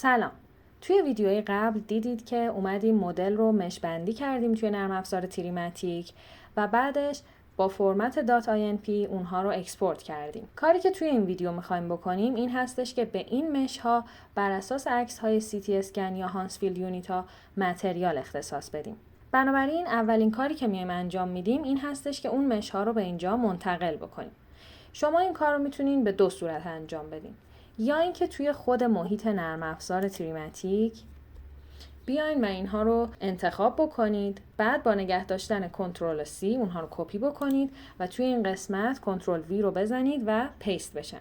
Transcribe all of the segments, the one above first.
سلام. توی ویدیوی قبل دیدید که اومدیم مدل رو مش بندی کردیم توی نرم افزار تریماتیک و بعدش با فرمت .inp اونها رو اکسپورت کردیم. کاری که توی این ویدیو میخوایم بکنیم این هستش که به این مش ها بر اساس عکس های CT اسکن یا هانسفیلد یونیت ها متریال اختصاص بدیم. بنابراین اولین کاری که میایم انجام میدیم این هستش که اون مش ها رو به اینجا منتقل بکنیم. شما این کار رو میتونین به دو صورت انجام بدین. یا اینکه توی خود محیط نرم افزار تریماتیک بیاین و اینها رو انتخاب بکنید، بعد با نگه داشتن کنترل C اونها رو کپی بکنید و توی این قسمت کنترل V رو بزنید و پیست بشن.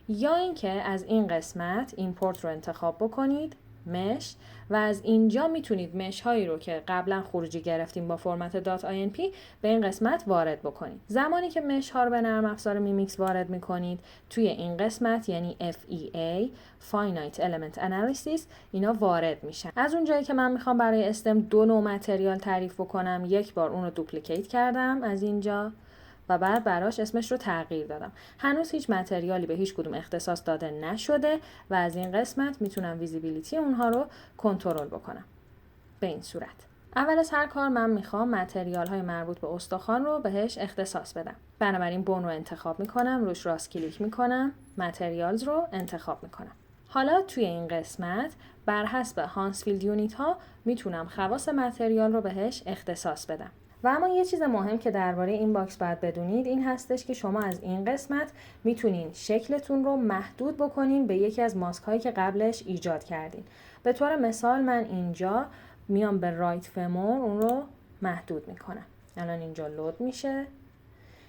یا اینکه از این قسمت ایمپورت رو انتخاب بکنید، مش، و از اینجا میتونید مش هایی رو که قبلا خروجی گرفتیم با فرمت .inp به این قسمت وارد بکنید. زمانی که مش ها رو به نرم افزار میمیکس وارد میکنید توی این قسمت یعنی FEA Finite Element Analysis اینا وارد میشن. از اونجایی که من میخوام برای استم دو نوع متریال تعریف بکنم، یک بار اون رو دوپلیکیت کردم از اینجا و بعد براش اسمش رو تغییر دادم. هنوز هیچ متریالی به هیچ کدوم اختصاص داده نشده و از این قسمت میتونم ویزیبیلیتی اونها رو کنترل بکنم. به این صورت. اول از هر کار من میخوام متریال های مربوط به استخوان رو بهش اختصاص بدم. بنابراین بون رو انتخاب میکنم، روش راست کلیک میکنم، متریالز رو انتخاب میکنم. حالا توی این قسمت بر حسب هانسفیلد یونیت ها میتونم خواص متریال رو بهش اختصاص بدم. و اما یه چیز مهم که درباره این باکس باید بدونید این هستش که شما از این قسمت میتونین شکلتون رو محدود بکنین به یکی از ماسک هایی که قبلش ایجاد کردین. به طور مثال من اینجا میام به رایت فمور اون رو محدود میکنم. الان اینجا لود میشه.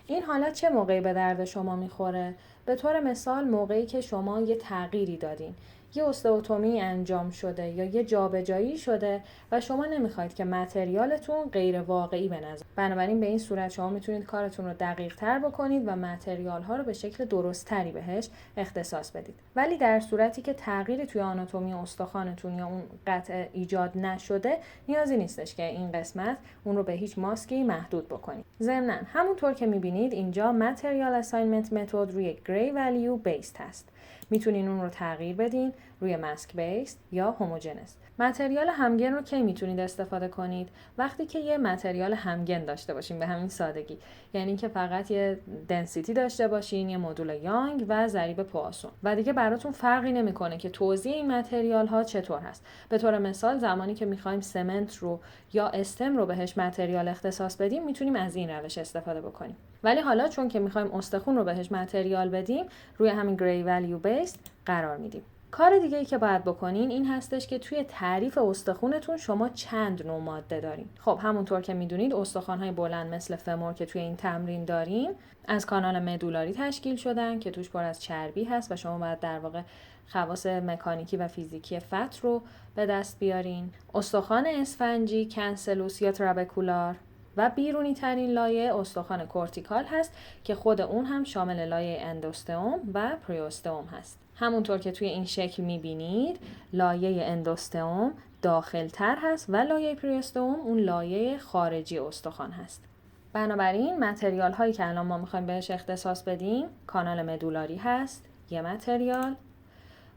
این حالت چه موقعی به درد شما میخوره؟ به طور مثال موقعی که شما یه تغییری دادین، یه استئوتومی انجام شده یا یه جابجایی شده و شما نمیخواید که متریالتون غیر واقعی بنظر. بنابراین به این صورت شما میتونید کارتون رو دقیق تر بکنید و متریال ها رو به شکل درست تری بهش اختصاص بدید. ولی در صورتی که تغییری توی آناتومی استخوانتون یا اون قطعه ایجاد نشده، نیازی نیستش که این قسمت اون رو به هیچ ماسکی محدود بکنید. ضمناً همونطور که میبینید اینجا متریال اساینمنت متد روی گری ولیو بیسد هست. میتونین اون رو تغییر بدین روی ماسک بیس یا هوموجنس. متریال همگن رو کی میتونید استفاده کنید؟ وقتی که یه متریال همگن داشته باشین، به همین سادگی. یعنی که فقط یه دنسیتی داشته باشین، یه مدول یانگ و ضریب پواسون. و دیگه براتون فرقی نمیکنه که توزیع این متریال ها چطور هست. به طور مثال زمانی که میخوایم سمنت رو یا استم رو بهش متریال اختصاص بدیم، میتونیم از این روش استفاده بکنیم. ولی حالا چون که میخوایم استخون رو بهش متریال بدیم، روی همین گری ولیو بیس قرار میدیم. کار دیگه ای که باید بکنین این هستش که توی تعریف استخونتون شما چند نوع ماده دارین. خب همونطور که میدونید استخوان‌های بلند مثل فمور که توی این تمرین داریم از کانال مدولاری تشکیل شدن که توش پر از چربی هست و شما باید در واقع خواص مکانیکی و فیزیکی فت رو به دست بیارین. استخوان اسفنجی، کنسلوس یا ترابکولار و بیرونی ترین لایه استخوان کورتیکال هست که خود اون هم شامل لایه اندوستئوم و پریوستئوم هست. همونطور که توی این شکل میبینید لایه اندوستئوم داخلتر هست و لایه پریوستئوم اون لایه خارجی استخوان هست. بنابراین متریال هایی که الان ما میخوایم بهش اختصاص بدیم کانال مدولاری هست، یه متریال،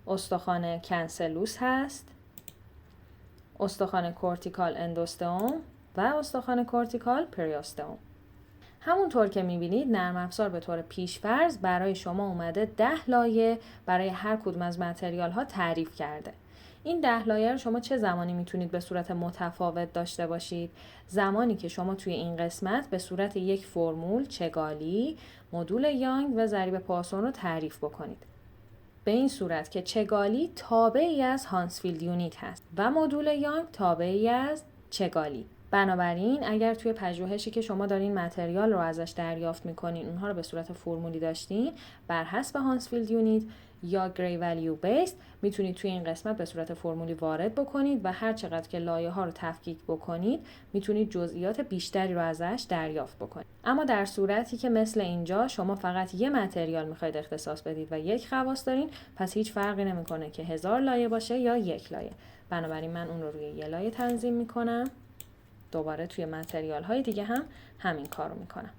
استخوان کنسلوس هست، استخوان کورتیکال اندوستئوم و استخوان کورتیکال پریوستئوم. همونطور که میبینید نرم افزار به طور پیش‌فرض برای شما اومده 10 لایه برای هر کدوم از متریال ها تعریف کرده. این 10 لایه رو شما چه زمانی میتونید به صورت متفاوت داشته باشید؟ زمانی که شما توی این قسمت به صورت یک فرمول چگالی، مدول یانگ و ضریب پواسون رو تعریف بکنید. به این صورت که چگالی تابعی از هانسفیلد یونیت هست و مدول یانگ تابعی از چگالی. بنابراین اگر توی پژوهشی که شما دارین متریال رو ازش دریافت میکنین اونها رو به صورت فرمولی داشتین بر حسب هانسفیلد یونیت یا گری ولیو بیس میتونید توی این قسمت به صورت فرمولی وارد بکنید و هر چقدر که لایه ها رو تفکیک بکنید میتونید جزئیات بیشتری رو ازش دریافت بکنید. اما در صورتی که مثل اینجا شما فقط یه متریال میخواید اختصاص بدید و یک خواص دارین، پس هیچ فرقی نمیکنه که 1000 لایه باشه یا یک لایه. بنابراین من اون رو روی یه لایه تنظیم میکنم. دوباره توی متریال های دیگه هم همین کارو میکنم.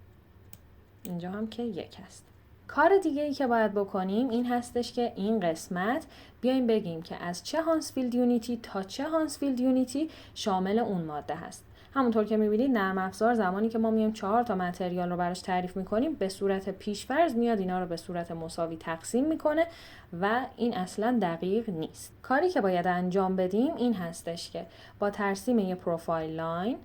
اینجا هم که یک هست. کار دیگه ای که باید بکنیم این هستش که این قسمت بیایم بگیم که از چه هانسفیلد یونیتی تا چه هانسفیلد یونیتی شامل اون ماده هست. همونطور که میبینید نرم افزار زمانی که ما میایم 4 تا متریال رو براش تعریف میکنیم به صورت پیش‌فرض میاد اینا رو به صورت مساوی تقسیم میکنه و این اصلا دقیق نیست. کاری که باید انجام بدیم این هستش که با ترسیم یه پروفایل لاین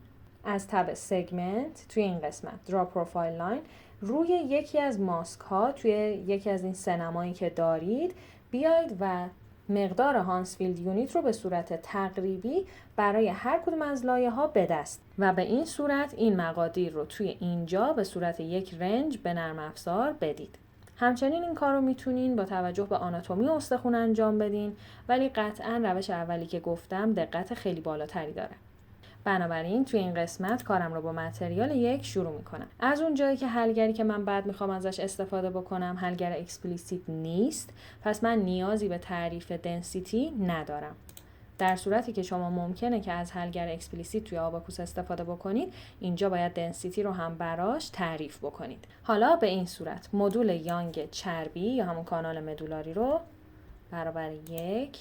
از تب سگمنت توی این قسمت درا پروفایل لاین روی یکی از ماسک ها توی یکی از این سنمایی که دارید بیاید و مقدار هانسفیلد یونیت رو به صورت تقریبی برای هر کدوم از لایه ها به دست و به این صورت این مقادیر رو توی اینجا به صورت یک رنج به نرم افزار بدید. همچنین این کار رو میتونین با توجه به آناتومی استخوان انجام بدین، ولی قطعاً روش اولی که گفتم دقت خیلی بالاتری داره. بنابراین توی این قسمت کارم رو با متریال 1 شروع میکنم. از اون جایی که حلگری که من بعد میخوام ازش استفاده بکنم حلگر اکسپلیسیت نیست، پس من نیازی به تعریف دنسیتی ندارم. در صورتی که شما ممکنه که از حلگر اکسپلیسیت توی آباکوس استفاده بکنید، اینجا باید دنسیتی رو هم براش تعریف بکنید. حالا به این صورت مدول یانگ چربی یا همون کانال مدولاری رو برابر 1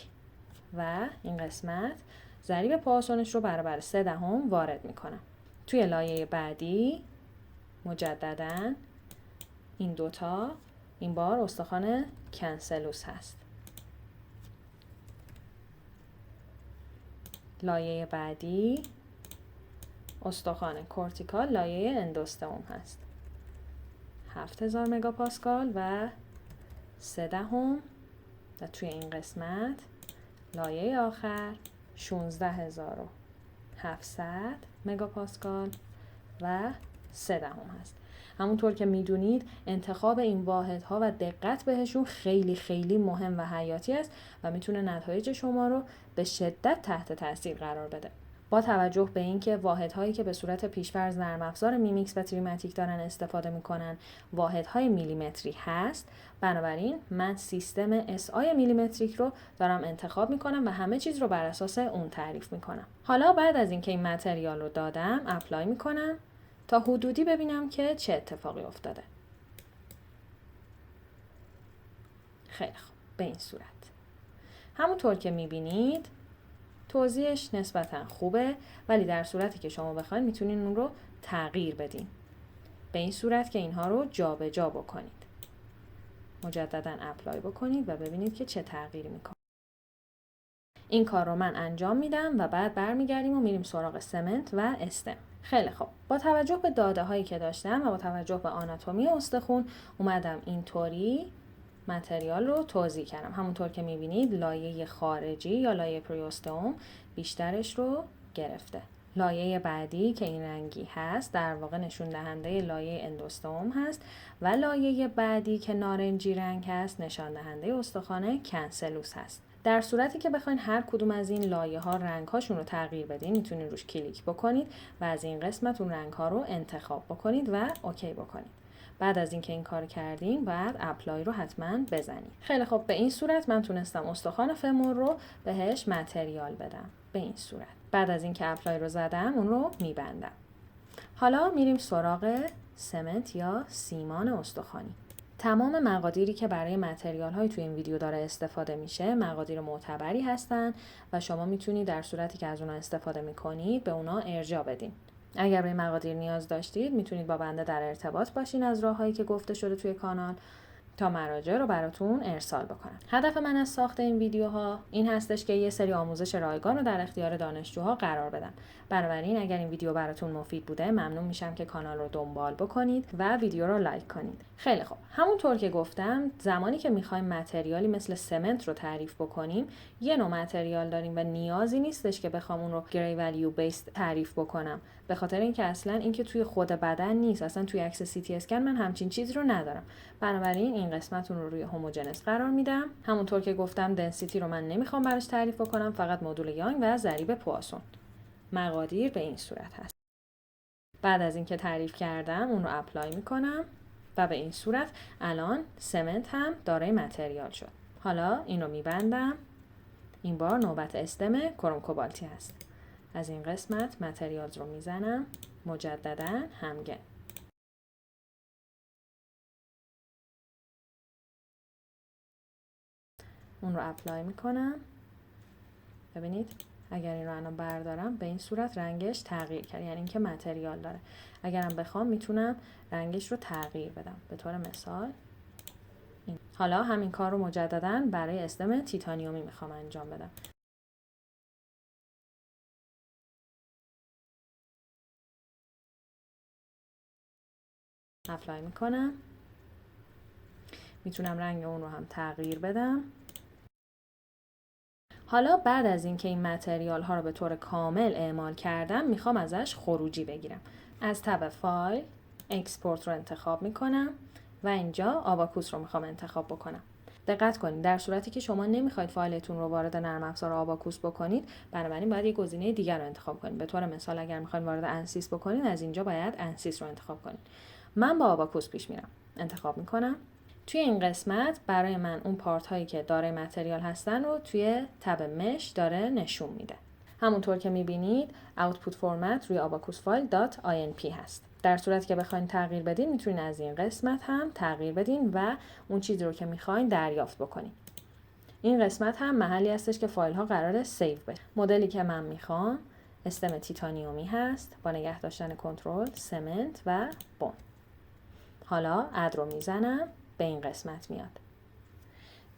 و این قسمت ضریب پواسونش رو برابر 0.3 وارد میکنم. توی لایه بعدی مجدداً این دوتا این بار استخوان کنسلوس هست. لایه بعدی استخوان کورتیکال لایه اندوستئوم هست. 7000 مگاپاسکال و 0.3 و توی این قسمت لایه آخر 16700 مگاپاسکال و 0.3 هست. همونطور که میدونید انتخاب این واحدها و دقت بهشون خیلی خیلی مهم و حیاتی است و میتونه نتایج شما رو به شدت تحت تاثیر قرار بده. با توجه به اینکه واحدهایی که به صورت پیش‌فرض نرم افزار میمیکس و تریماتیک دارن استفاده میکنن واحدهای میلیمتری هست، بنابراین من سیستم SI میلیمتریک رو دارم انتخاب میکنم و همه چیز رو بر اساس اون تعریف میکنم. حالا بعد از اینکه این متریال رو دادم اپلای میکنم تا حدودی ببینم که چه اتفاقی افتاده. خیلی خوب، به این صورت همونطور که میبینید توزیعش نسبتاً خوبه، ولی در صورتی که شما بخواید میتونین اون رو تغییر بدین. به این صورت که اینها رو جابجا بکنید. مجدداً اپلای بکنید و ببینید که چه تغییری میکنه. این کار رو من انجام میدم و بعد برمیگردیم و میریم سراغ سمنت و استم. خیلی خوب. با توجه به داده هایی که داشتم و با توجه به آناتومی استخوان اومدم اینطوری متریال رو توزیع کردم. همونطور که میبینید لایه خارجی یا لایه پریوستئوم بیشترش رو گرفته. لایه بعدی که این رنگی هست در واقع نشون دهنده لایه اندوستئوم هست و لایه بعدی که نارنجی رنگ هست نشان دهنده استخوان کنسلوس هست. در صورتی که بخواین هر کدوم از این لایه ها رنگ هاشون رو تغییر بدین میتونید روش کلیک بکنید و از این قسمت اون رنگ ها رو انتخاب بکنید و اوکی بکنید. بعد از اینکه این کار کردیم بعد اپلای رو حتما بزنید. خیلی خوب، به این صورت من تونستم استخوان فمور رو بهش متریال بدم. به این صورت بعد از اینکه اپلای رو زدم اون رو میبندم. حالا میریم سراغ سمنت یا سیمان استخوانی. تمام مقادیری که برای متریال های توی این ویدیو داره استفاده میشه مقادیر معتبری هستن و شما میتونید در صورتی که از اونها استفاده میکنید به اونها ارجاع بدین. اگر به مقادیر نیاز داشتید میتونید با بنده در ارتباط باشین از راههایی که گفته شده توی کانال تا مراجع رو براتون ارسال بکنم. هدف من از ساخت این ویدیوها این هستش که یه سری آموزش رایگان رو در اختیار دانشجوها قرار بدم. بنابراین اگر این ویدیو براتون مفید بوده ممنون میشم که کانال رو دنبال بکنید و ویدیو رو لایک کنید. خیلی خوب. همونطور که گفتم زمانی که میخوایم متریالی مثل سمنت رو تعریف بکنیم یه نوع متریال داریم و نیازی نیستش که بخوام اون رو گری ولیو بیسد تعریف بکنم، به خاطر اینکه اصلا اینکه توی خود بدن نیست، اصلا توی عکس سی تی اسکن من همچین چیزی رو ندارم. بنابراین این قسمت رو روی هوموجنس قرار میدم. همونطور که گفتم دنسیتی رو من نمیخوام براش تعریف بکنم، فقط مدول یانگ و ضریب پواسون. مقادیر به این صورت هست. بعد از اینکه تعریف کردم اون رو اپلای میکنم و به این صورت الان سمنت هم دارای متریال شد. حالا این رو میبندم. این بار نوبت استم کروم کوبالتی هست. از این قسمت متریال رو میزنم مجددا همگن. اون رو اپلای میکنم. ببینید اگر این رو الان بردارم به این صورت رنگش تغییر کرد، یعنی اینکه متریال داره. اگرم بخوام میتونم رنگش رو تغییر بدم. به طور مثال این. حالا همین کار رو مجددا برای استم تیتانیومی میخوام انجام بدم. اپلای میکنم. میتونم رنگ اون رو هم تغییر بدم. حالا بعد از اینکه این متریال ها رو به طور کامل اعمال کردم میخوام ازش خروجی بگیرم. از تب فایل اکسپورت رو انتخاب میکنم و اینجا آباکوس رو میخوام انتخاب بکنم. دقت کنید در صورتی که شما نمیخواید فایلتون رو وارد نرم افزار آباکوس بکنید، بنابراین باید یک گزینه دیگر رو انتخاب کنید. به طور مثال اگر میخواید وارد انسیس بکنید، از اینجا باید انسیس رو انتخاب کنید. من با آباکوس پیش میرم. انتخاب میکنم. توی این قسمت برای من اون پارت هایی که دارای متریال هستن رو توی تب مش داره نشون میده. همونطور که میبینید output format روی آباکوس فایل .inp هست. در صورتی که بخواید تغییر بدین میتونید از این قسمت هم تغییر بدین و اون چیزی رو که میخواین دریافت بکنین. این قسمت هم محلی هستش که فایل ها قراره سیو بشه. مدلی که من میخوام استم تیتانیومی هست با نگه داشتن کنترل، سمنت و بون. حالا اد رو میزنم، به این قسمت میاد.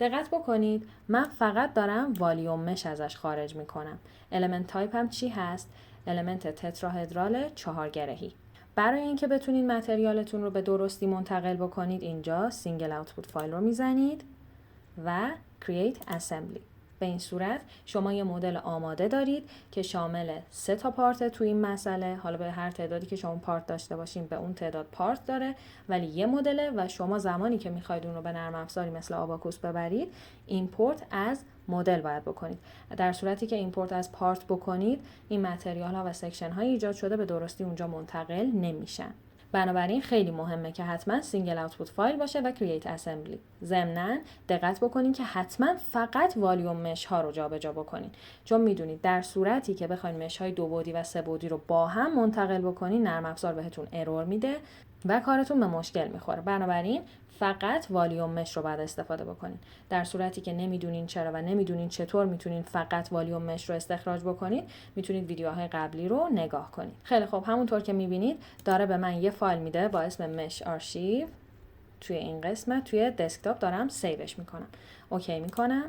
دقت بکنید من فقط دارم والیوم مش ازش خارج میکنم. المنت تایپ هم چی هست؟ المنت تتراهدرال 4 گرهی. برای اینکه بتونید متریالتون رو به درستی منتقل بکنید اینجا سینگل اوتپوت فایل رو میزنید و create assembly. به این صورت شما یه مدل آماده دارید که شامل 3 تا پارت تو این مسئله. حالا به هر تعدادی که شما پارت داشته باشین به اون تعداد پارت داره، ولی یه مدله و شما زمانی که میخواید اون رو به نرم افزاری مثل آباکوس ببرید ایمپورت از مدل باید بکنید. در صورتی که ایمپورت از پارت بکنید این متریال ها و سکشن های ایجاد شده به درستی اونجا منتقل نمیشن. بنابراین خیلی مهمه که حتما سینگل اوتپوت فایل باشه و کرییت اسمبلی. ضمناً دقت بکنین که حتما فقط والیوم مش ها رو جابجا بکنین، چون میدونید در صورتی که بخواید مش های 2 بعدی و 3 بعدی رو با هم منتقل بکنین نرم افزار بهتون ارور میده و کارتون به مشکل میخوره. بنابراین فقط والیوم مش رو بعد استفاده بکنین. در صورتی که نمیدونین چرا و نمیدونین چطور میتونین فقط والیوم مش رو استخراج بکنید، میتونید ویدیوهای قبلی رو نگاه کنید. خیلی خوب، همونطور که میبینید داره به من یه فایل میده با اسم مش آرشیو. توی این قسمت توی دسکتاپ دارم سیوش میکنم. اوکی میکنم.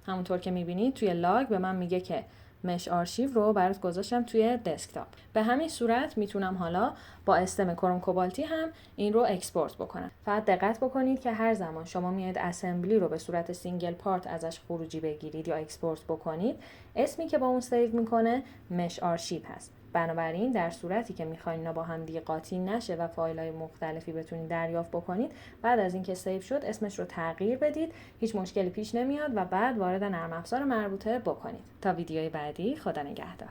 همونطور که میبینید توی لاگ به من میگه که مش آرشیو رو برات گذاشتم توی دسکتاپ. به همین صورت میتونم حالا با استم کروم کوبالتی هم این رو اکسپورت بکنم. فقط دقت بکنید که هر زمان شما میاد اسمبلی رو به صورت سینگل پارت ازش خروجی بگیرید یا اکسپورت بکنید، اسمی که با اون سیو میکنه مش آرشیو هست. بنابراین در صورتی که میخواین اینا با هم دیگه قاطی نشه و فایل‌های مختلفی بتونید دریافت بکنید، بعد از اینکه سیو شد اسمش رو تغییر بدید، هیچ مشکلی پیش نمیاد و بعد وارد نرم افزار مربوطه بکنید. تا ویدیوی بعدی، خدا نگهدار.